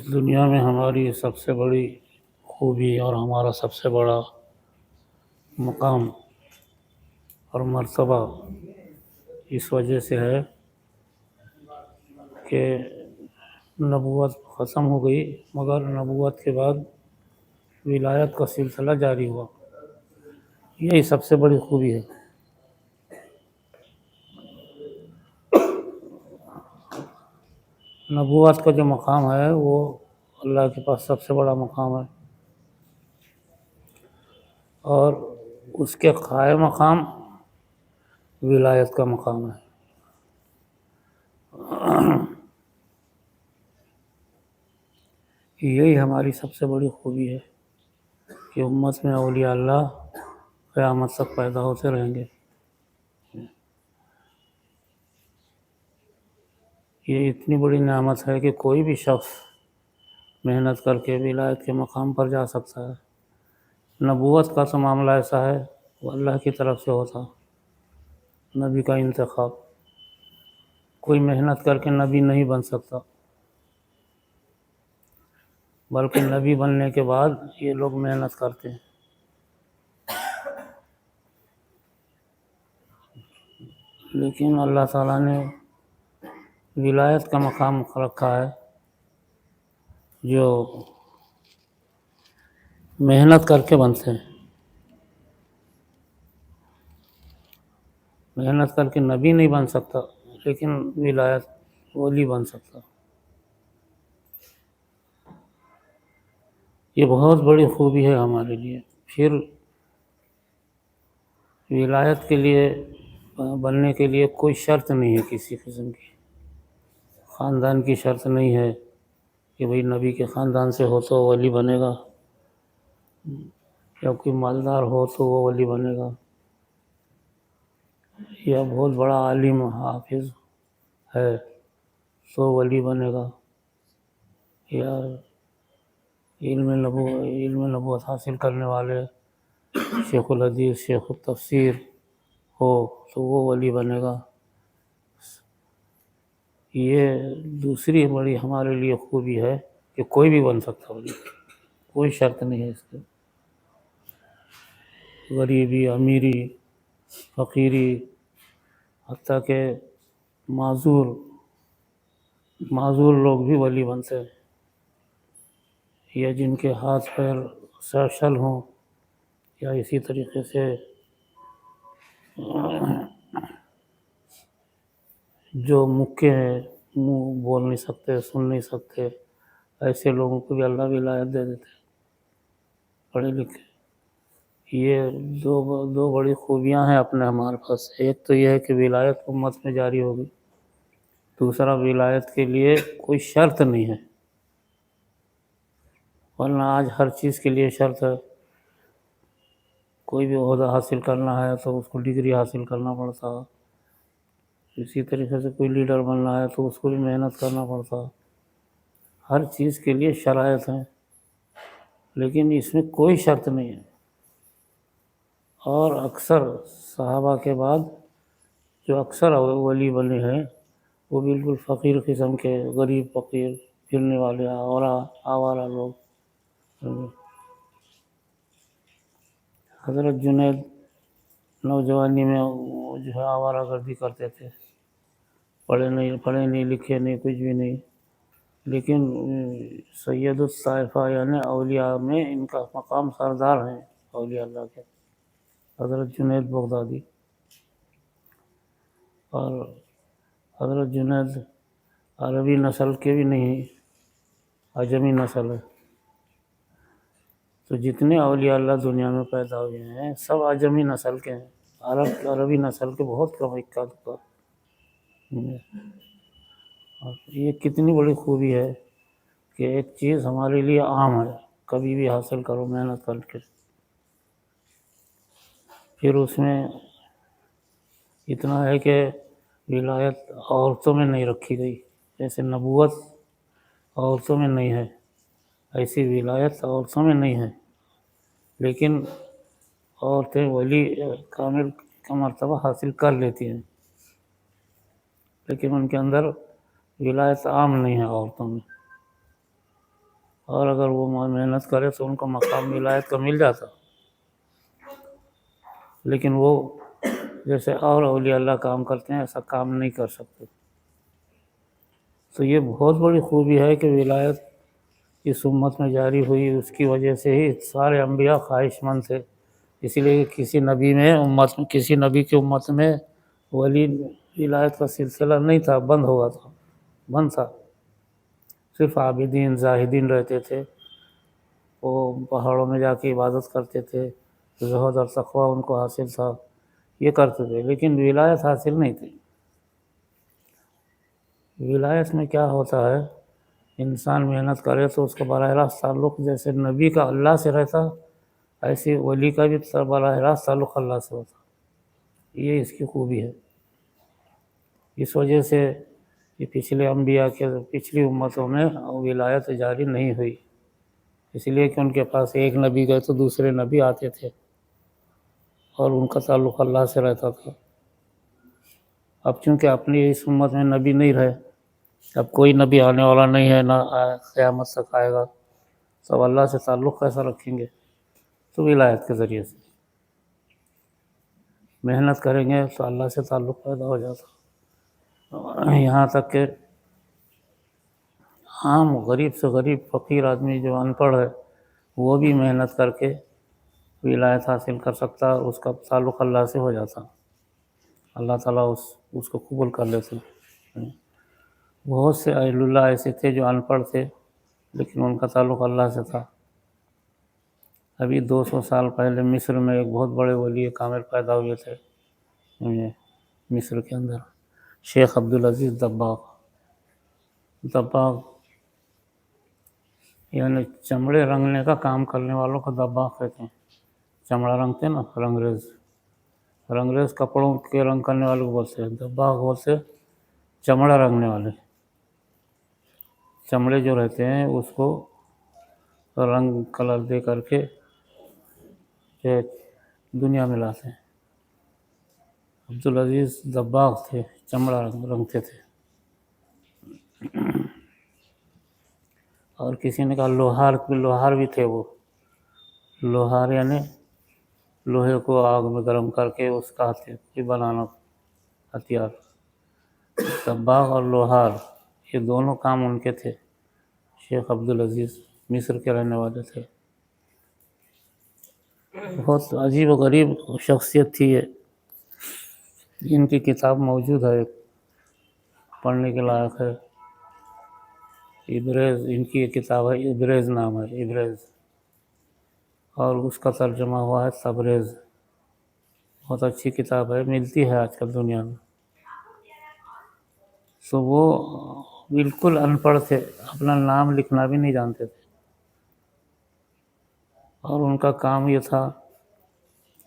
دنیا میں ہماری سب سے بڑی خوبی اور ہمارا سب سے بڑا مقام اور مرتبہ اس وجہ سے ہے کہ نبوت ختم ہو گئی، مگر نبوت کے بعد ولایت کا سلسلہ جاری ہوا۔ یہی سب سے بڑی خوبی ہے۔ نبوت کا جو مقام ہے وہ اللہ کے پاس سب سے بڑا مقام ہے، اور اس کے قائم مقام ولایت کا مقام ہے۔ یہی ہماری سب سے بڑی خوبی ہے کہ امت میں اولیاء اللہ قیامت تک پیدا ہوتے رہیں گے۔ یہ اتنی بڑی نعمت ہے کہ کوئی بھی شخص محنت کر کے ولایت کے مقام پر جا سکتا ہے۔ نبوت کا تو معاملہ ایسا ہے وہ اللہ کی طرف سے ہوتا، نبی کا انتخاب۔ کوئی محنت کر کے نبی نہیں بن سکتا، بلکہ نبی بننے کے بعد یہ لوگ محنت کرتے ہیں۔ لیکن اللہ تعالیٰ نے ولایت کا مقام رکھا ہے جو محنت کر کے بنتے ہیں۔ محنت کر کے نبی نہیں بن سکتا، لیکن ولایت ولی بن سکتا۔ یہ بہت بڑی خوبی ہے ہمارے لیے۔ پھر ولایت کے لیے بننے کے لیے کوئی شرط نہیں ہے کسی قسم کی۔ خاندان کی شرط نہیں ہے کہ بھئی نبی کے خاندان سے ہو تو ولی بنے گا، یا کوئی مالدار ہو تو وہ ولی بنے گا، یا بہت بڑا عالم حافظ ہے تو ولی بنے گا، یا علم نبوت حاصل کرنے والے شیخ الحدیث، شیخ التفسیر ہو تو وہ ولی بنے گا۔ یہ دوسری بڑی ہمارے لیے خوبی ہے کہ کوئی بھی بن سکتا ولی، کوئی شرط نہیں ہے اس کے۔ غریبی، امیری، فقیری، حتیٰ کہ معذور لوگ بھی ولی بنتے ہیں، یا جن کے ہاتھ پیر شل ہوں، یا اسی طریقے سے جو مکے ہیں، منہ بول نہیں سکتے، سن نہیں سکتے، ایسے لوگوں کو بھی اللہ ولایت دے دیتے ہیں، پڑھے لکھے۔ یہ دو بڑی خوبیاں ہیں اپنے ہمارے پاس۔ ایک تو یہ ہے کہ ولایت امت میں جاری ہوگی، دوسرا ولایت کے لیے کوئی شرط نہیں ہے، ورنہ آج ہر چیز کے لیے شرط ہے۔ کوئی بھی عہدہ حاصل کرنا ہے تو اس کو ڈگری حاصل کرنا پڑتا، اسی طریقے سے کوئی لیڈر بننا ہے تو اس کو بھی محنت کرنا پڑتا۔ ہر چیز کے لیے شرائط ہیں، لیکن اس میں کوئی شرط نہیں ہے۔ اور اکثر صحابہ کے بعد جو اکثر ولی بنے ہیں وہ بالکل فقیر قسم کے، غریب فقیر، پھرنے والے آوارہ لوگ۔ حضرت جنید نوجوانی میں جو ہے آوارہ گردی کرتے تھے، پڑھے نہیں لکھے نہیں، کچھ بھی نہیں، لیکن سید الطائفہ یعنی اولیاء میں ان کا مقام سردار ہیں اولیاء اللہ کے، حضرت جنید بغدادی۔ اور حضرت جنید عربی نسل کے بھی نہیں، عجمی نسل ہے۔ تو جتنے اولیاء اللہ دنیا میں پیدا ہوئے ہیں سب عجمی نسل کے ہیں، عربی نسل کے بہت کم اکا دکا۔ یہ کتنی بڑی خوبی ہے کہ ایک چیز ہمارے لیے عام ہے، کبھی بھی حاصل کرو محنت کر کے۔ پھر اس میں اتنا ہے کہ ولایت عورتوں میں نہیں رکھی گئی، جیسے نبوت عورتوں میں نہیں ہے، ایسی ولایت عورتوں میں نہیں ہے، لیکن عورتیں ولی کامل کا مرتبہ حاصل کر لیتی ہیں، لیکن ان کے اندر ولایت عام نہیں ہے عورتوں میں۔ اور اگر وہ محنت کرے تو ان کو مقام ولایت کا مل جاتا، لیکن وہ جیسے اور اولیاء اللہ کام کرتے ہیں ایسا کام نہیں کر سکتے۔ تو یہ بہت بڑی خوبی ہے کہ ولایت اس امت میں جاری ہوئی، اس کی وجہ سے ہی سارے انبیاء خواہش مند تھے، اسی لیے کسی نبی کی امت میں ولی ولایت کا سلسلہ نہیں تھا، بند تھا، صرف عابدین زاہدین رہتے تھے، وہ پہاڑوں میں جا کے عبادت کرتے تھے، زہد اور تقویٰ ان کو حاصل تھا، یہ کرتے تھے، لیکن ولایت حاصل نہیں تھی۔ ولایت میں کیا ہوتا ہے، انسان محنت کرے تو اس کا براہ راست تعلق جیسے نبی کا اللہ سے رہتا، ایسے ولی کا بھی براہ راست تعلق اللہ سے ہوتا، یہ اس کی خوبی ہے۔ اس وجہ سے یہ پچھلے انبیاء کے پچھلی امتوں میں ولایت جاری نہیں ہوئی، اس لیے کہ ان کے پاس ایک نبی گئے تو دوسرے نبی آتے تھے اور ان کا تعلق اللہ سے رہتا تھا۔ اب چونکہ اپنی اس امت میں نبی نہیں رہے، اب کوئی نبی آنے والا نہیں ہے، نہ قیامت تک آئے گا، سب اللہ سے تعلق کیسا رکھیں گے؟ تو ولایت کے ذریعے سے محنت کریں گے تو اللہ سے تعلق پیدا ہو جاتا۔ یہاں تک کہ عام غریب سے غریب فقیر آدمی جو ان پڑھ ہے وہ بھی محنت کر کے ولایت حاصل کر سکتا، اس کا تعلق اللہ سے ہو جاتا، اللہ تعالیٰ اس کو قبول کر لیتے۔ بہت سے اہل اللہ ایسے تھے جو ان پڑھ تھے لیکن ان کا تعلق اللہ سے تھا۔ ابھی 200 سال پہلے مصر میں ایک بہت بڑے ولی کامل پیدا ہوئے تھے، مصر کے اندر شیخ عبدالعزیز دباغ یعنی چمڑے رنگنے کا کام کرنے والوں کو دباغ کہتے ہیں۔ چمڑا رنگتے ہیں نا، رنگریز کپڑوں کے رنگ کرنے والے کو بولتے ہیں دباغ، بولتے چمڑا رنگنے والے، چمڑے جو رہتے ہیں اس کو رنگ کلر دے کر کے دنیا میں لاتے ہیں۔ عبدالعزیز دباغ تھے، چمڑا رنگتے تھے۔ اور کسی نے کہا لوہار بھی تھے، وہ لوہار یعنی لوہے کو آگ میں گرم کر کے اس کا بنانا ہتھیار۔ دباغ اور لوہار یہ دونوں کام ان کے تھے۔ شیخ عبدالعزیز مصر کے رہنے والے تھے، بہت عجیب و غریب شخصیت تھی یہ۔ ان کی کتاب موجود ہے، پڑھنے کے لائق ہے، ابریز ان کی کتاب ہے، ابریز نام ہے، ابریز، اور اس کا ترجمہ ہوا ہے تبریز۔ بہت اچھی کتاب ہے، ملتی ہے آج کل دنیا میں۔ تو وہ بالکل ان پڑھ تھے، اپنا نام لکھنا بھی نہیں جانتے تھے، اور ان کا کام یہ تھا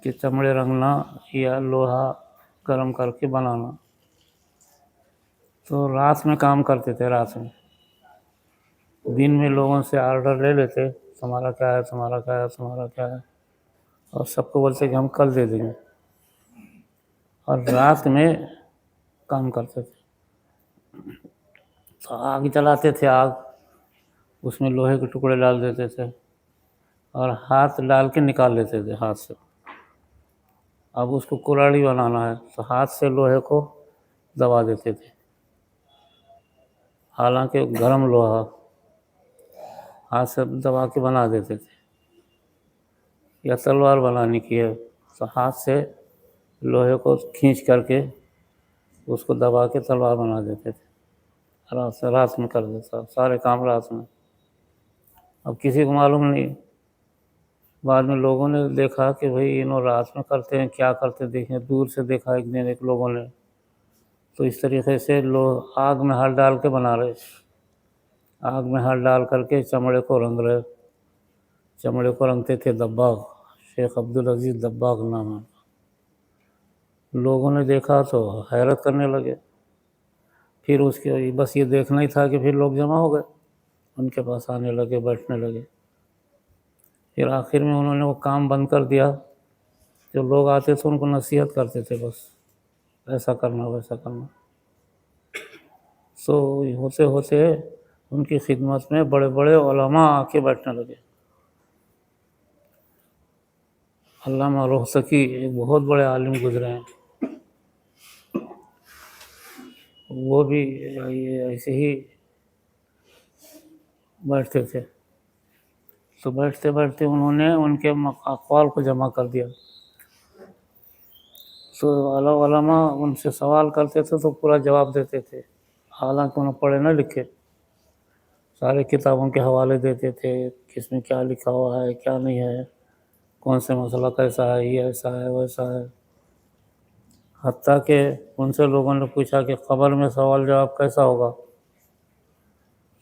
کہ چمڑے رنگنا یا لوہا گرم کر کے بنانا۔ تو رات میں کام کرتے تھے، رات میں، دن میں لوگوں سے آرڈر لے لیتے، تمہارا کیا ہے، تمہارا کیا ہے، تمہارا کیا ہے، اور سب کو بولتے کہ ہم کل دے دیں گے، اور رات میں کام کرتے تھے۔ تو آگ جلاتے تھے، آگ اس میں لوہے کے ٹکڑے ڈال دیتے تھے اور ہاتھ ڈال کے نکال لیتے تھے ہاتھ سے۔ اب اس کو کلاڑی بنانا ہے تو ہاتھ سے لوہے کو دبا دیتے تھے، حالانکہ گرم لوہا ہاتھ سے دبا کے بنا دیتے تھے۔ یا تلوار بنانی کی ہے تو ہاتھ سے لوہے کو کھینچ کر کے اس کو دبا کے تلوار بنا دیتے تھے۔ رات میں کر دیتا، سارے کام رات میں۔ اب کسی کو معلوم نہیں، بعد میں لوگوں نے دیکھا کہ بھئی انہوں رات میں کرتے ہیں، کیا کرتے دیکھیں، دور سے دیکھا ایک دن ایک لوگوں نے، تو اس طریقے سے لوگ آگ میں ہاتھ ڈال کے بنا رہے، آگ میں ہاتھ ڈال کر کے چمڑے کو رنگ رہے، چمڑے کو رنگتے تھے دباغ، شیخ عبدالعزیز دباغ نام ہے۔ لوگوں نے دیکھا تو حیرت کرنے لگے، پھر اس کے بس یہ دیکھنا ہی تھا کہ پھر لوگ جمع ہو گئے، ان کے پاس آنے لگے، بیٹھنے لگے۔ پھر آخر میں انہوں نے وہ کام بند کر دیا، جو لوگ آتے تھے ان کو نصیحت کرتے تھے، بس ایسا کرنا ویسا کرنا۔ سو ہوتے ہوتے ان کی خدمت میں بڑے بڑے علماء آ کے بیٹھنے لگے۔ علامہ رخسکی ایک بہت بڑے عالم گزرے ہیں، وہ بھی ایسے ہی بیٹھتے تھے۔ تو بیٹھتے بیٹھتے انہوں نے ان کے اقوال کو جمع کر دیا۔ تو علماء ان سے سوال کرتے تھے تو پورا جواب دیتے تھے، حالانکہ انہوں پڑھے نہ لکھے، سارے کتابوں کے حوالے دیتے تھے، کس میں کیا لکھا ہوا ہے کیا نہیں ہے، کون سے مسئلہ کیسا ہے، یہ ایسا ہے ویسا ہے۔ حتیٰ کہ ان سے لوگوں نے پوچھا کہ قبر میں سوال جواب کیسا ہوگا،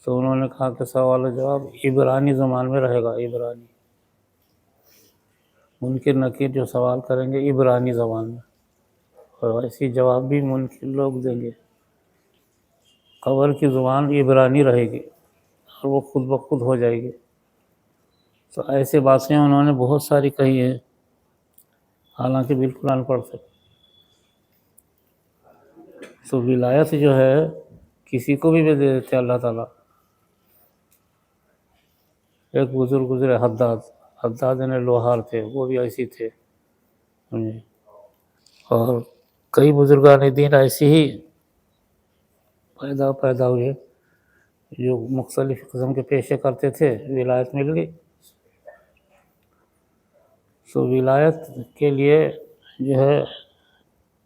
تو انہوں نے کہا کہ سوال و جواب عبرانی زبان میں رہے گا، عبرانی، منکر نکیر جو سوال کریں گے عبرانی زبان میں، اور ایسی جواب بھی منکر لوگ دیں گے۔ قبر کی زبان عبرانی رہے گی اور وہ خود بخود ہو جائے گی۔ تو ایسے باتیں انہوں نے بہت ساری کہی ہیں، حالانکہ بالکل ان پڑھ تھے۔ تو ولایت جو ہے کسی کو بھی دے دیتے اللہ تعالیٰ۔ ایک بزرگ گزرے حداد نے لوہار تھے، وہ بھی ایسی تھے، اور کئی بزرگان دین ایسے ہی پیدا ہوئے جو مختلف قسم کے پیشے کرتے تھے، ولایت مل گئی۔ تو ولایت کے لیے جو ہے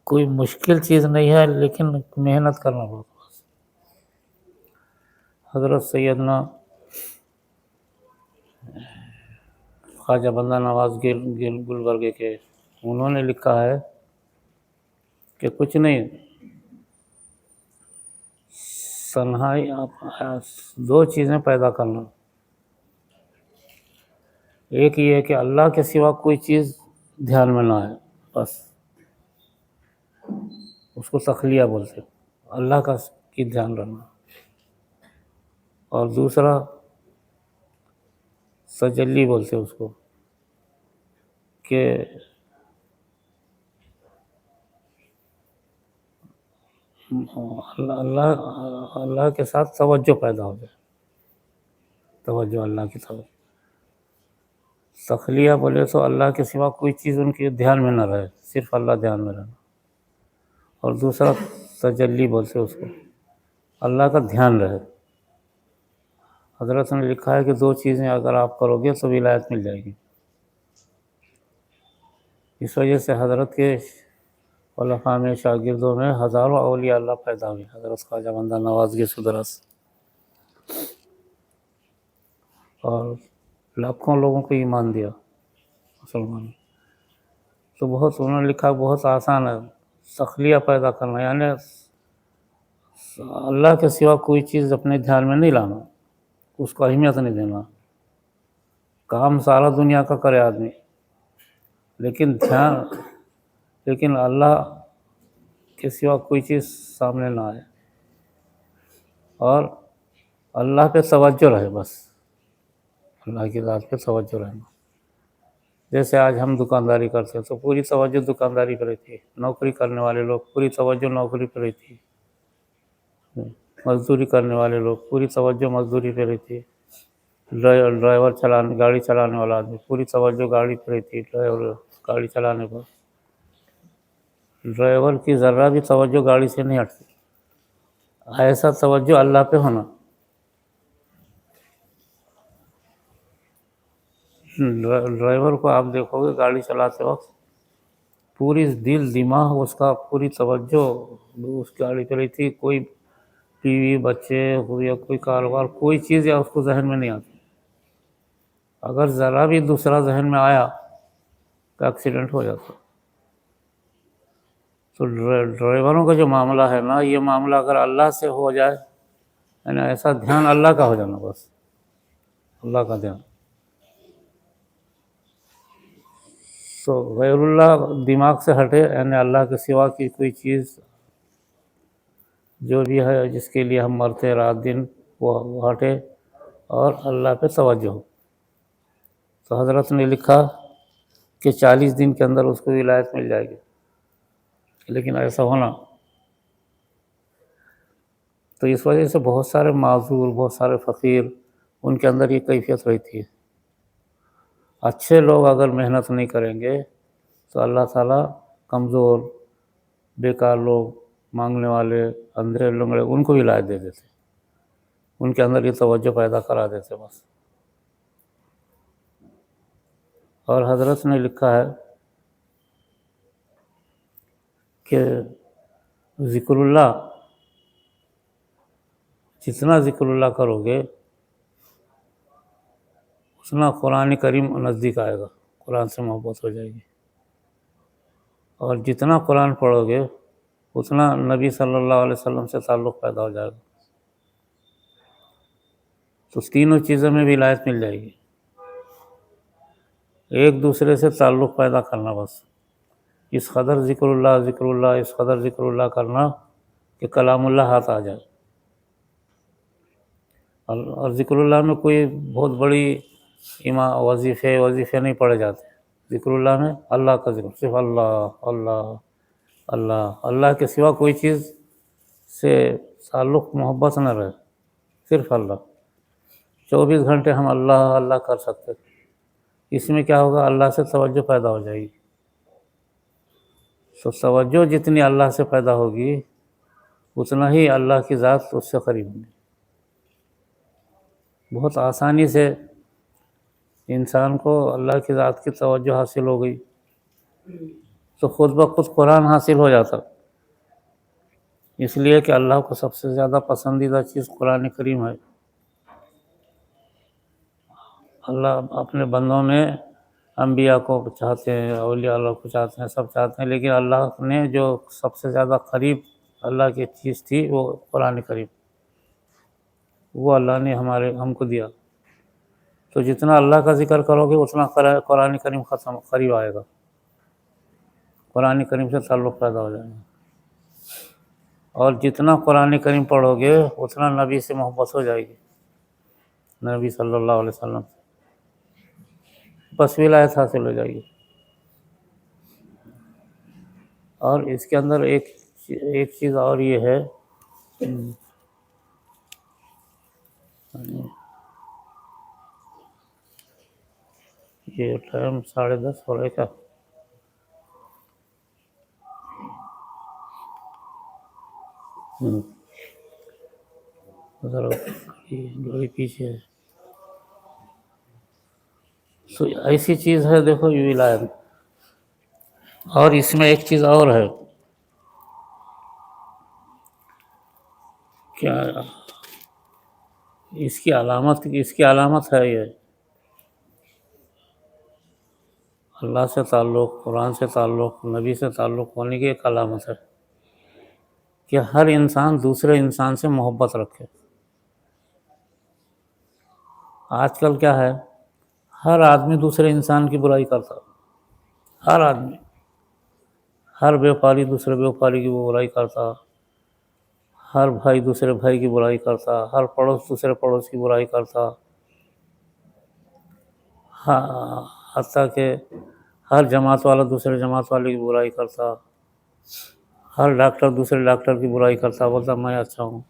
کوئی مشکل چیز نہیں ہے، لیکن محنت کرنا پڑتا ہے۔ حضرت سیدنا خواجہ بندہ نواز گلبرگے کے انہوں نے لکھا ہے کہ کچھ نہیں، تنہائی دو چیزیں پیدا کرنا، ایک یہ ہے کہ اللہ کے سوا کوئی چیز دھیان میں نہ آئے، بس اس کو تخلیہ بولتے، اللہ کا کی دھیان رکھنا، اور دوسرا تجلی بولتے اس کو، کہ اللہ کے ساتھ توجہ پیدا ہو جائے، توجہ اللہ کی طرف۔ تخلیہ بولے تو اللہ کے سوا کوئی چیز ان کے دھیان میں نہ رہے، صرف اللہ دھیان میں رہنا، اور دوسرا تجلی بولتے اس کو، اللہ کا دھیان رہے۔ حضرت نے لکھا ہے کہ دو چیزیں اگر آپ کرو گے تو ولایت مل جائے گی۔ اس وجہ سے حضرت کے خلفاء میں شاگردوں میں ہزاروں اولیاء اللہ پیدا ہوئے، حضرت خواجہ بندہ نواز کے سدرس، اور لاکھوں لوگوں کو ایمان دیا مسلمان۔ تو بہت انہوں نے لکھا بہت آسان ہے تخلیہ پیدا کرنا، یعنی اللہ کے سوا کوئی چیز اپنے دھیان میں نہیں لانا، اس کو اہمیت نہیں دینا، کام سارا دنیا کا کرے آدمی، لیکن اللہ کے سوا کوئی چیز سامنے نہ آئے، اور اللہ پہ توجہ رہے، بس اللہ کی ذات پہ توجہ رہنا۔ جیسے آج ہم دکانداری کرتے ہیں تو پوری توجہ دکانداری پہ رہتی ہے، نوکری کرنے والے لوگ پوری توجہ نوکری پہ رہتی ہے، مزدوری کرنے والے لوگ پوری توجہ مزدوری پہ رہتی ہے، ڈرائیور گاڑی چلانے والا آدمی پوری توجہ گاڑی پہ رہتی ہے، ڈرائیور گاڑی چلانے پر، ڈرائیور کی ذرہ بھی توجہ گاڑی سے نہیں ہٹتی، ایسا توجہ اللہ پہ ہونا۔ ڈرائیور کو آپ دیکھو گے گاڑی چلاتے وقت پوری دل دماغ اس کا پوری توجہ اس گاڑی پہ رہتی، کوئی بیوی بچے یا کوئی کاروبار کوئی چیز یا اس کو ذہن میں نہیں آتی۔ اگر ذرا بھی دوسرا ذہن میں آیا تو ایکسیڈنٹ ہو جاتا۔ تو ڈرائیوروں کا جو معاملہ ہے نا، یہ معاملہ اگر اللہ سے ہو جائے، یعنی ایسا دھیان اللہ کا ہو جانا، بس اللہ کا دھیان، تو غیر اللہ دماغ سے ہٹے، یعنی اللہ کے سوا کی کوئی چیز جو بھی ہے جس کے لیے ہم مرتے رات دن، وہ ہٹے اور اللہ پہ توجہ ہو۔ تو حضرت نے لکھا کہ 40 دن کے اندر اس کو ولایت مل جائے گی، لیکن ایسا ہونا تو اس وجہ سے بہت سارے معذور، بہت سارے فقیر، ان کے اندر یہ کیفیت رہتی ہے۔ اچھے لوگ اگر محنت نہیں کریں گے تو اللہ تعالیٰ کمزور، بیکار لوگ، مانگنے والے، اندھے لنگڑے، ان کو بھی ہدایت دے دیتے، ان کے اندر یہ توجہ پیدا کرا دیتے بس۔ اور حضرت نے لکھا ہے کہ ذکر اللہ، جتنا ذکر اللہ کرو گے اتنا قرآن کریم نزدیک آئے گا، قرآن سے محبت ہو جائے گی، اور جتنا قرآن پڑھو گے اتنا نبی صلی اللہ علیہ وسلم سے تعلق پیدا ہو جائے گا، تو تینوں چیزوں میں بھی ولایت مل جائے گی۔ ایک دوسرے سے تعلق پیدا کرنا بس، اس قدر ذکر اللہ، اس قدر ذکر اللہ کرنا کہ کلام اللہ ہاتھ آ جائے۔ اور ذکر اللہ میں کوئی بہت بڑی وظیفے نہیں پڑھے جاتے، ذکر اللہ میں اللہ کا ذکر، صرف اللہ اللہ اللہ، اللہ کے سوا کوئی چیز سے تعلق، محبت نہ رہے، صرف اللہ۔ 24 گھنٹے ہم اللہ اللہ کر سکتے، اس میں کیا ہوگا؟ اللہ سے توجہ پیدا ہو جائے گی، تو توجہ جتنی اللہ سے پیدا ہوگی اتنا ہی اللہ کی ذات اس سے قریب ہوگی۔ بہت آسانی سے انسان کو اللہ کی ذات کی توجہ حاصل ہو گئی تو خود بخود قرآن حاصل ہو جاتا، اس لیے کہ اللہ کو سب سے زیادہ پسندیدہ چیز قرآن کریم ہے۔ اللہ اپنے بندوں میں انبیاء کو چاہتے ہیں، اولیاء اللہ کو چاہتے ہیں، سب چاہتے ہیں، لیکن اللہ نے جو سب سے زیادہ قریب اللہ کی چیز تھی وہ قرآن کریم، وہ اللہ نے ہم کو دیا۔ تو جتنا اللہ کا ذکر کرو گے اتنا قرآن کریم قریب آئے گا، قرآن کریم سے تعلق پیدا ہو جائے گا، اور جتنا قرآن کریم پڑھو گے اتنا نبی سے محبت ہو جائے گی، نبی صلی اللہ علیہ وسلم سے بس ولایت حاصل ہو جائے گی۔ اور اس کے اندر ایک چیز اور یہ ہے، یہ ٹائم 10:30 ہو رہا ہے کیا؟ ذرا گھڑی پیچھے ہے۔ تو ایسی چیز ہے، دیکھو یہ ولایت۔ اور اس میں ایک چیز اور ہے، کیا اس کی علامت ہے، یہ اللہ سے تعلق، قرآن سے تعلق، نبی سے تعلق ہونے کی ایک علامت ہے کہ ہر انسان دوسرے انسان سے محبت رکھے۔ آج کل کیا ہے، ہر آدمی دوسرے انسان کی برائی کرتا، ہر آدمی، ہر بیوپاری دوسرے بیوپاری کی برائی کرتا، ہر بھائی دوسرے بھائی کی برائی کرتا، ہر پڑوس دوسرے پڑوس کی برائی کرتا، حتیٰ کہ ہر جماعت والا دوسرے جماعت والے کی برائی کرتا، ہر ڈاکٹر دوسرے ڈاکٹر کی برائی کرتا، بولتا میں اچھا ہوں،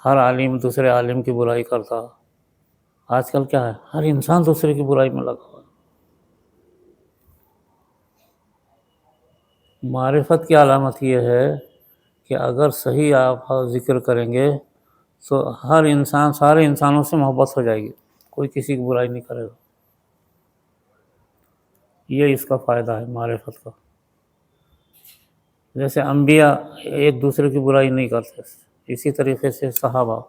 ہر عالم دوسرے عالم کی برائی کرتا۔ آج کل کیا ہے، ہر انسان دوسرے کی برائی میں لگا ہوا ہے۔ معرفت کی علامت یہ ہے کہ اگر صحیح آپ ذکر کریں گے تو ہر انسان، سارے انسانوں سے محبت ہو جائے گی، کوئی کسی کی برائی نہیں کرے گا۔ یہ اس کا فائدہ ہے معرفت کا۔ جیسے انبیاء ایک دوسرے کی برائی نہیں کرتے، اسی طریقے سے صحابہ،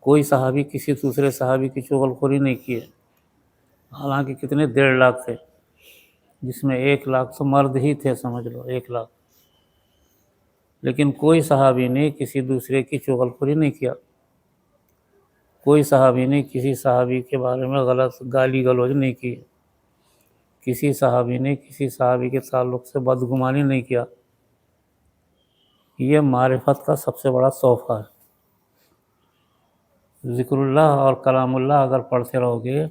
کوئی صحابی کسی دوسرے صحابی کی چغل خوری نہیں کیے، حالانکہ کتنے 1.5 لاکھ تھے، جس میں 1 لاکھ تو مرد ہی تھے، سمجھ لو 1 لاکھ، لیکن کوئی صحابی نے کسی دوسرے کی چغل خوری نہیں کیا، کوئی صحابی نے کسی صحابی کے بارے میں غلط گالی گلوچ نہیں کی، کسی صحابی نے کسی صحابی کے تعلق سے بدگمانی نہیں کیا۔ یہ معرفت کا سب سے بڑا تحفہ ہے۔ ذکر اللہ اور کلام اللہ اگر پڑھتے رہو گے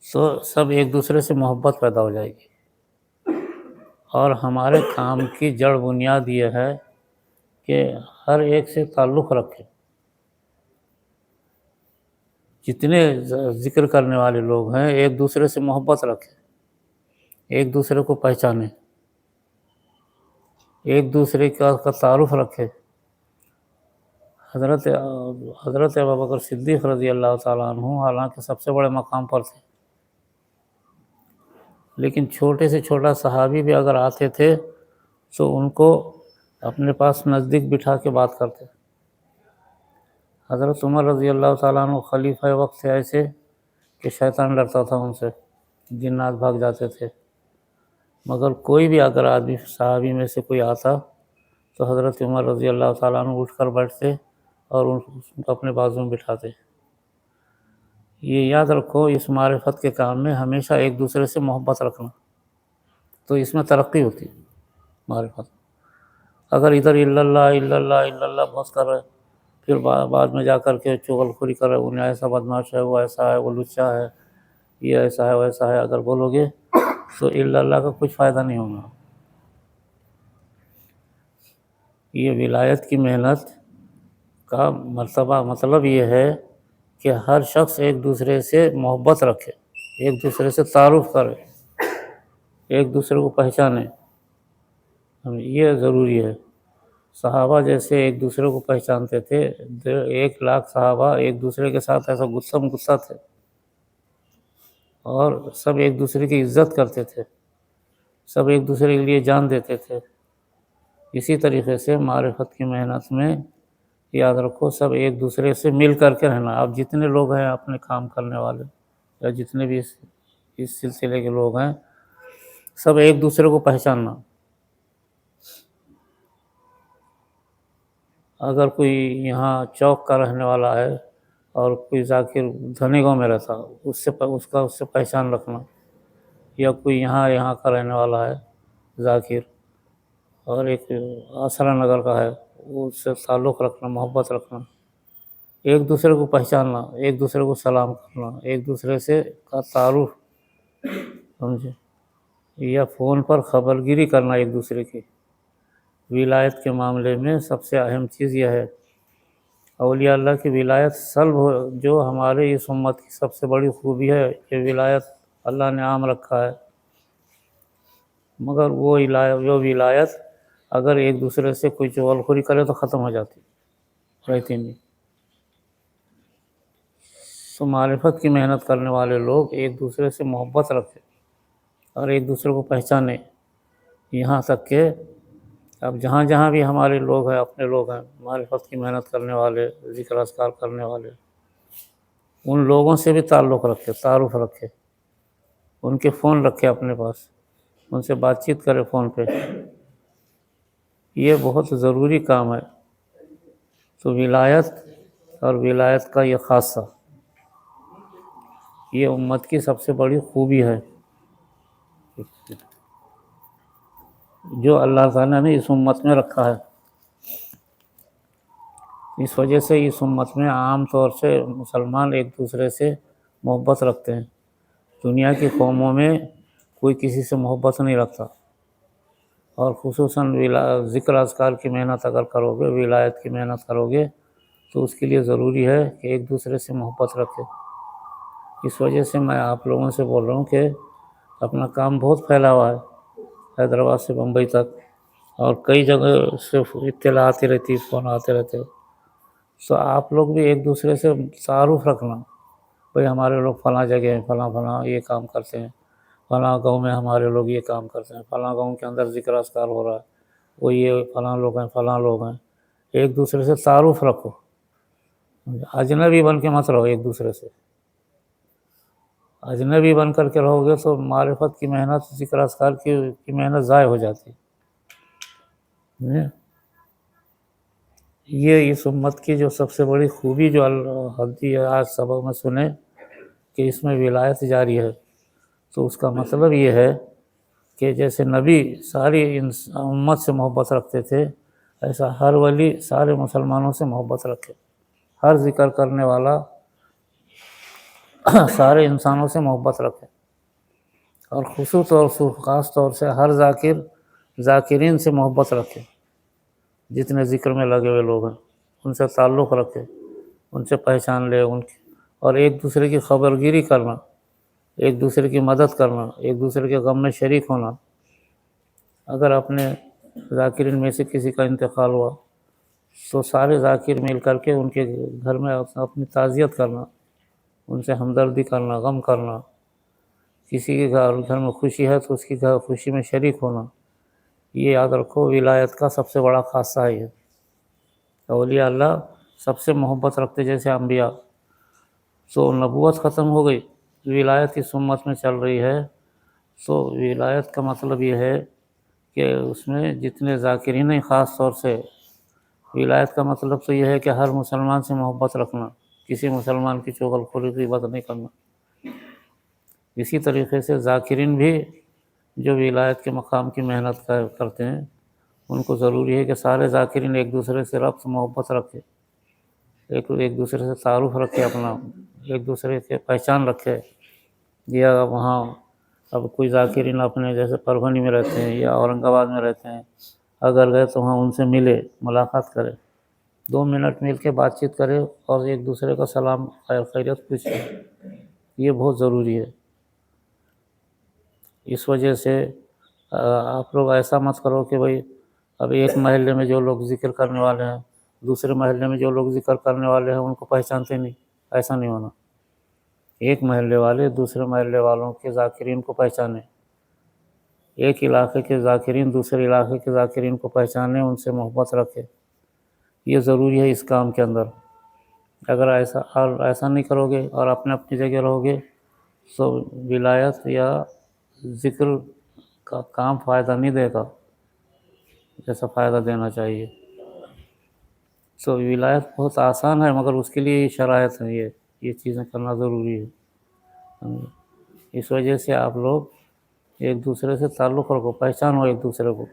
تو سب ایک دوسرے سے محبت پیدا ہو جائے گی۔ اور ہمارے کام کی جڑ بنیاد یہ ہے کہ ہر ایک سے تعلق رکھے، جتنے ذکر کرنے والے لوگ ہیں ایک دوسرے سے محبت رکھے، ایک دوسرے کو پہچانے، ایک دوسرے کا تعارف رکھے۔ حضرت ابوبکر صدیق رضی اللہ تعالیٰ عنہ حالانکہ سب سے بڑے مقام پر تھے، لیکن چھوٹے سے چھوٹا صحابی بھی اگر آتے تھے تو ان کو اپنے پاس نزدیک بٹھا کے بات کرتے۔ حضرت عمر رضی اللہ تعالیٰ عنہ خلیفہ وقت سے ایسے کہ شیطان ڈرتا تھا ان سے، جنات بھاگ جاتے تھے، مگر کوئی بھی اگر آدمی صحابی میں سے کوئی آتا تو حضرت عمر رضی اللہ تعالیٰ عنہ اٹھ کر بیٹھتے اور ان کو اپنے بازو میں بٹھاتے۔ یہ یاد رکھو، اس معرفت کے کام میں ہمیشہ ایک دوسرے سے محبت رکھنا، تو اس میں ترقی ہوتی ہے معرفت۔ اگر ادھر الا اللہ بہت کر رہے، پھر بعد میں جا کر کے چغل خوری کر رہے، انہیں ایسا بدماش ہے، وہ ایسا ہے، وہ لچا ہے، یہ ایسا ہے ویسا ہے، اگر بولو گے تو الا اللہ کا کچھ فائدہ نہیں ہوگا۔ یہ ولایت کی محنت کا مرتبہ مطلب یہ ہے کہ ہر شخص ایک دوسرے سے محبت رکھے، ایک دوسرے سے تعارف کرے، ایک دوسرے کو پہچانے، یہ ضروری ہے۔ صحابہ جیسے ایک دوسرے کو پہچانتے تھے، 1,00,000 صحابہ ایک دوسرے کے ساتھ ایسا غصہ تھے اور سب ایک دوسرے کی عزت کرتے تھے، سب ایک دوسرے کے لیے جان دیتے تھے۔ اسی طریقے سے معرفت کی محنت میں یاد رکھو سب ایک دوسرے سے مل کر کے رہنا۔ آپ جتنے لوگ ہیں اپنے کام کرنے والے یا جتنے بھی اس سلسلے کے لوگ ہیں، سب ایک دوسرے کو پہچاننا۔ اگر کوئی یہاں چوک کا رہنے والا ہے اور کوئی ذاکر دھنی گاؤں میں رہتا، اس سے پہچان رکھنا، یا کوئی یہاں کا رہنے والا ہے ذاکر اور ایک آسرا نگر کا ہے، اس سے تعلق رکھنا، محبت رکھنا، ایک دوسرے کو پہچاننا، ایک دوسرے کو سلام کرنا، ایک دوسرے سے کا تعارف، سمجھے، یا فون پر خبر گیری کرنا ایک دوسرے کی۔ ولایت کے معاملے میں سب سے اہم چیز یہ ہے، اولیاء اللہ کی ولایت سلب ہو، جو ہمارے اس امت کی سب سے بڑی خوبی ہے کہ ولایت اللہ نے عام رکھا ہے، مگر وہ ولایت اگر ایک دوسرے سے کوئی چغل خوری کرے تو ختم ہو جاتی، رہتی نہیں۔ تو معرفت کی محنت کرنے والے لوگ ایک دوسرے سے محبت رکھیں اور ایک دوسرے کو پہچانے، یہاں تک کہ اب جہاں بھی ہمارے لوگ ہیں، اپنے لوگ ہیں، معرفت کی محنت کرنے والے، ذکر اذکار کرنے والے، ان لوگوں سے بھی تعلق رکھے، تعارف رکھے، ان کے فون رکھے اپنے پاس، ان سے بات چیت کرے فون پہ، یہ بہت ضروری کام ہے۔ تو ولایت اور ولایت کا یہ خاصہ، یہ امت کی سب سے بڑی خوبی ہے جو اللہ تعالیٰ نے اس امت میں رکھا ہے۔ اس وجہ سے اس امت میں عام طور سے مسلمان ایک دوسرے سے محبت رکھتے ہیں۔ دنیا کی قوموں میں کوئی کسی سے محبت نہیں رکھتا، اور خصوصاً ذکر اذکار کی محنت اگر کرو گے، ولایت کی محنت کرو گے تو اس کے لیے ضروری ہے کہ ایک دوسرے سے محبت رکھے۔ اس وجہ سے میں آپ لوگوں سے بول رہا ہوں کہ اپنا کام بہت پھیلا ہوا ہے، حیدرآباد سے بمبئی تک، اور کئی جگہ سے اطلاع آتی رہتی، فون آتے رہتے، تو آپ لوگ بھی ایک دوسرے سے تعارف رکھنا، بھئی ہمارے لوگ فلاں جگہ ہیں، فلاں یہ کام کرتے ہیں، فلاں گاؤں میں ہمارے لوگ یہ کام کرتے ہیں، فلاں گاؤں کے اندر ذکر اذکار ہو رہا ہے، وہ یہ فلاں لوگ ہیں، فلاں لوگ ہیں۔ ایک دوسرے سے تعارف رکھو، اجنبی بن کے مت رہو، ایک دوسرے سے اجنبی بن کر کے رہو گے تو معرفت کی محنت، ذکر اذکار کی محنت ضائع ہو جاتی ہے۔ یہ اس امت کی جو سب سے بڑی خوبی جو آج سبق میں سنے کہ اس میں ولایت جاری ہے، تو اس کا مطلب یہ ہے کہ جیسے نبی ساری امت سے محبت رکھتے تھے، ایسا ہر ولی سارے مسلمانوں سے محبت رکھے، ہر ذکر کرنے والا سارے انسانوں سے محبت رکھے، اور خصوص اور خاص طور سے ہر ذاکرین سے محبت رکھے۔ جتنے ذکر میں لگے ہوئے لوگ ہیں ان سے تعلق رکھے، ان سے پہچان لے، اور ایک دوسرے کی خبرگیری کرنا، ایک دوسرے کی مدد کرنا، ایک دوسرے کے غم میں شریک ہونا۔ اگر اپنے ذاکرین میں سے کسی کا انتقال ہوا تو سارے ذاکر مل کر کے ان کے گھر میں اپنی تعزیت کرنا، ان سے ہمدردی کرنا، غم کرنا۔ کسی کے گھر میں خوشی ہے تو اس کی خوشی میں شریک ہونا۔ یہ یاد رکھو، ولایت کا سب سے بڑا خاصہ ہے۔ اولیاء اللہ سب سے محبت رکھتے، جیسے انبیاء۔ تو نبوت ختم ہو گئی، ولایت اس امت میں چل رہی ہے، تو ولایت کا مطلب یہ ہے کہ اس میں جتنے ذاکرین ہیں، خاص طور سے ولایت کا مطلب تو یہ ہے کہ ہر مسلمان سے محبت رکھنا، کسی مسلمان کی چغل خوری غیبت نہیں کرنا۔ اسی طریقے سے ذاکرین بھی جو ولایت کے مقام کی محنت کرتے ہیں، ان کو ضروری ہے کہ سارے ذاکرین ایک دوسرے سے ربط محبت رکھے، ایک دوسرے سے تعارف رکھے، اپنا ایک دوسرے کے پہچان رکھے۔ یا وہاں اب کوئی ذاکرین اپنے جیسے پربھنی میں رہتے ہیں یا اورنگ آباد میں رہتے ہیں، اگر گئے تو وہاں ان سے ملے، ملاقات کرے، 2 منٹ مل کے بات چیت کرے اور ایک دوسرے کا سلام خیریت پوچھے۔ یہ بہت ضروری ہے۔ اس وجہ سے آپ لوگ ایسا مت کرو کہ بھئی اب ایک محلے میں جو لوگ ذکر کرنے والے ہیں، دوسرے محلے میں جو لوگ ذکر کرنے والے ہیں ان کو پہچانتے نہیں۔ ایسا نہیں ہونا۔ ایک محلے والے دوسرے محلے والوں کے ذاکرین کو پہچانے، ایک علاقے کے ذاکرین دوسرے علاقے کے ذاکرین کو پہچانے، ان سے محبت رکھے۔ یہ ضروری ہے اس کام کے اندر۔ اگر ایسا نہیں کرو گے اور اپنی جگہ رہو گے تو ولایت یا ذکر کا کام فائدہ نہیں دے گا جیسا فائدہ دینا چاہیے۔ تو ولایت بہت آسان ہے، مگر اس کے لیے شرائط ہیں، یہ چیزیں کرنا ضروری ہے۔ اس وجہ سے آپ لوگ ایک دوسرے سے تعلق رکھو، پہچانو ایک دوسرے کو،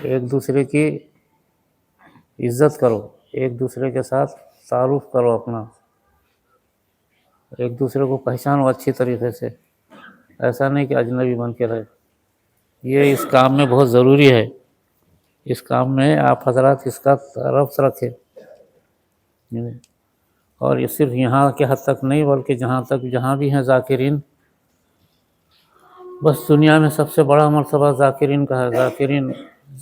ایک دوسرے کی عزت کرو، ایک دوسرے کے ساتھ تعارف کرو اپنا، ایک دوسرے کو پہچانو اچھی طریقے سے۔ ایسا نہیں کہ اجنبی بن کے رہے۔ یہ اس کام میں بہت ضروری ہے۔ اس کام میں آپ حضرات اس کا ربط رکھیں، اور یہ صرف یہاں کے حد تک نہیں بلکہ جہاں بھی ہیں ذاکرین، بس دنیا میں سب سے بڑا مرتبہ ذاکرین کا ہے۔ ذاکرین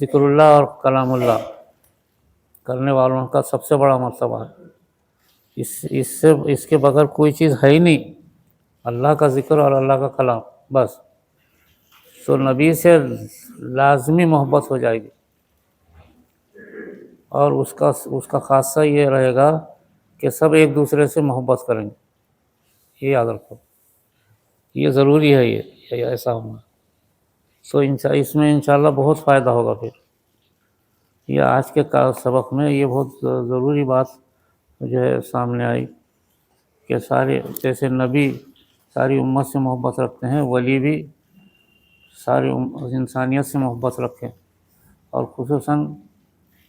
ذکر اللہ اور کلام اللہ کرنے والوں کا سب سے بڑا مرتبہ ہے۔ اس کے بغیر کوئی چیز ہے ہی نہیں، اللہ کا ذکر اور اللہ کا کلام، بس۔ تو نبی سے لازمی محبت ہو جائے گی، اور اس کا خاصہ یہ رہے گا کہ سب ایک دوسرے سے محبت کریں گے۔ یہ یاد رکھو، یہ ضروری ہے، یہ ایسا ہونا۔ تو اس میں انشاءاللہ بہت فائدہ ہوگا۔ پھر یہ آج کے سبق میں یہ بہت ضروری بات جو ہے سامنے آئی کہ سارے جیسے نبی ساری امت سے محبت رکھتے ہیں، ولی بھی ساری انسانیت سے محبت رکھیں، اور خصوصاً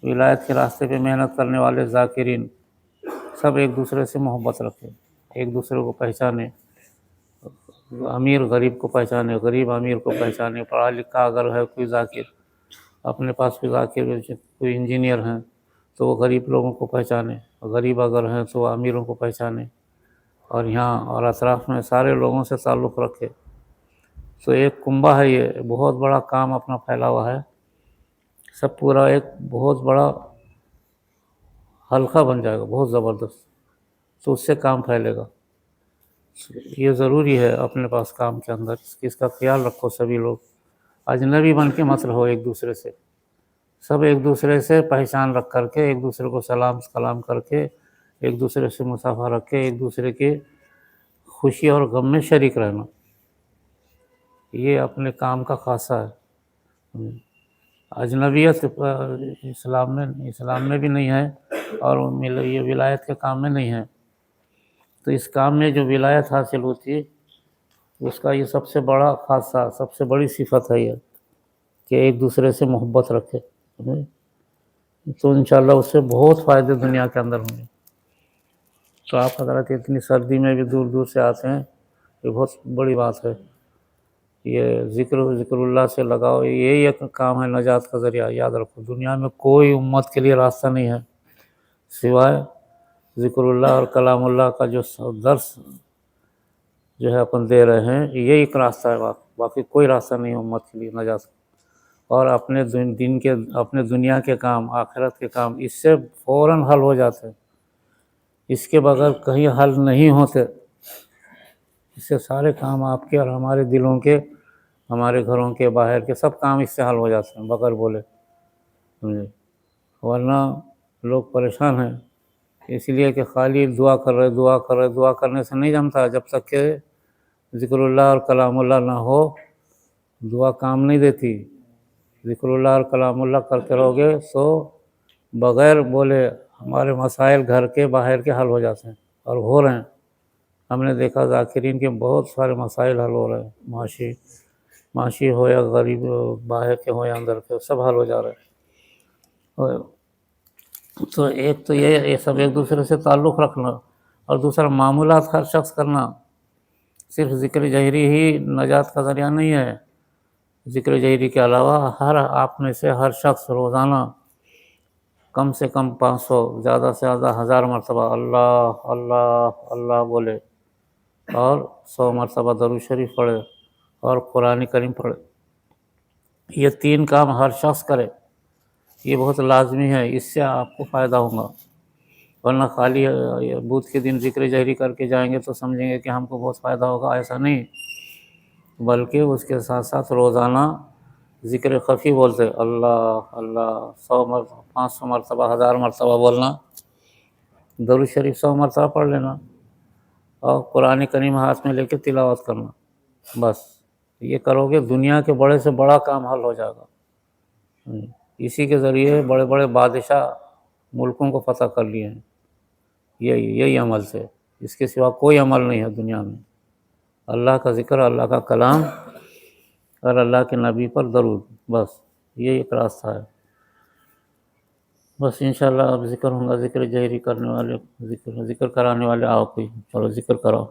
ولایت کے راستے پہ محنت کرنے والے ذاکرین سب ایک دوسرے سے محبت رکھیں، ایک دوسرے کو پہچانے، امیر غریب کو پہچانے، غریب امیر کو پہچانے، پڑھا لکھا اگر ہے کوئی ذاکر، اپنے پاس کوئی ذاکر، کوئی انجینئر ہیں تو وہ غریب لوگوں کو پہچانے، غریب اگر ہیں تو وہ امیروں کو پہچانے، اور یہاں اور اطراف میں سارے لوگوں سے تعلق رکھے۔ تو ایک کنبہ ہے، یہ بہت بڑا کام اپنا پھیلا ہوا ہے، سب پورا ایک بہت بڑا حلقہ بن جائے گا، بہت زبردست۔ تو اس سے کام پھیلے گا۔ یہ ضروری ہے اپنے پاس کام کے اندر، اس کا خیال رکھو۔ سبھی لوگ اجنبی بن کے مت رہو ایک دوسرے سے، سب ایک دوسرے سے پہچان رکھ کر کے، ایک دوسرے کو سلام کلام کر کے، ایک دوسرے سے مصافحہ رکھ کے، ایک دوسرے کی خوشی اور غم میں شریک رہنا۔ یہ اپنے کام کا خاصہ ہے۔ اجنبیت اسلام میں بھی نہیں ہے، اور یہ ولایت کے کام میں نہیں ہے۔ تو اس کام میں جو ولایت حاصل ہوتی ہے اس کا یہ سب سے بڑا خاصہ، سب سے بڑی صفت ہے یہ کہ ایک دوسرے سے محبت رکھے۔ تو انشاءاللہ اس سے بہت فائدے دنیا کے اندر ہوں گے۔ تو آپ حضرات اتنی سردی میں بھی دور دور سے آتے ہیں، یہ بہت بڑی بات ہے۔ یہ ذکر اللہ سے لگاؤ، یہی ایک کام ہے نجات کا ذریعہ. یاد رکھو دنیا میں کوئی امت کے لیے راستہ نہیں ہے سوائے ذکر اللہ اور کلام اللہ کا جو درس جو ہے اپن دے رہے ہیں، یہی ایک راستہ ہے. باقی کوئی راستہ نہیں ہے امت کے لیے نجات. اور اپنے دن کے اپنے دنیا کے کام، آخرت کے کام اس سے فوراً حل ہو جاتے ہیں. اس کے بغیر کہیں حل نہیں ہوتے. اس سے سارے کام آپ کے اور ہمارے دلوں کے، ہمارے گھروں کے، باہر کے سب کام اس سے حل ہو جاتے ہیں بغیر بولے. ورنہ لوگ پریشان ہیں اس لیے کہ خالی دعا کر رہے. دعا کرنے سے نہیں جمتا. جب تک کہ ذکر اللہ اور کلام اللہ نہ ہو دعا کام نہیں دیتی. ذکر اللہ اور کلام اللہ کرتے رہو گے تو بغیر بولے ہمارے مسائل گھر کے باہر کے حل ہو جاتے ہیں اور ہو رہے ہیں. ہم نے دیکھا ذاکرین کے بہت سارے مسائل حل ہو رہے ہیں. معاشی ہو یا غریب باہر کے ہو یا اندر کے، سب حل ہو جا رہے ہیں. تو ایک تو یہ سب ایک دوسرے سے تعلق رکھنا، اور دوسرا معمولات ہر شخص کرنا. صرف ذکر جہری ہی نجات کا ذریعہ نہیں ہے. ذکر جہری کے علاوہ آپ میں سے ہر شخص روزانہ کم سے کم 500 زیادہ سے زیادہ 1000 مرتبہ اللہ اللہ اللہ بولے، اور 100 مرتبہ درود شریف پڑھے اور قرآن کریم پڑھے. یہ 3 کام ہر شخص کرے. یہ بہت لازمی ہے. اس سے آپ کو فائدہ ہوگا. ورنہ خالی بدھ کے دن ذکر جہری کر کے جائیں گے تو سمجھیں گے کہ ہم کو بہت فائدہ ہوگا. ایسا نہیں، بلکہ اس کے ساتھ ساتھ روزانہ ذکر خفی بولتے اللہ اللہ 100 مرتبہ 500 مرتبہ 1000 مرتبہ بولنا. درود شریف 100 مرتبہ پڑھ لینا اور قرآن کریم ہاتھ میں لے کے تلاوت کرنا. بس یہ کرو گے دنیا کے بڑے سے بڑا کام حل ہو جائے گا. اسی کے ذریعے بڑے بڑے بادشاہ ملکوں کو فتح کر لیے ہیں. یہی عمل سے. اس کے سوا کوئی عمل نہیں ہے دنیا میں. اللہ کا ذکر، اللہ کا کلام اور اللہ کے نبی پر درود، بس یہ ایک راستہ ہے. بس انشاءاللہ اب ذکر ہوں گا. ذکر جہری کرنے والے ذکر کرانے والے آؤ کوئی، چلو ذکر کراؤ.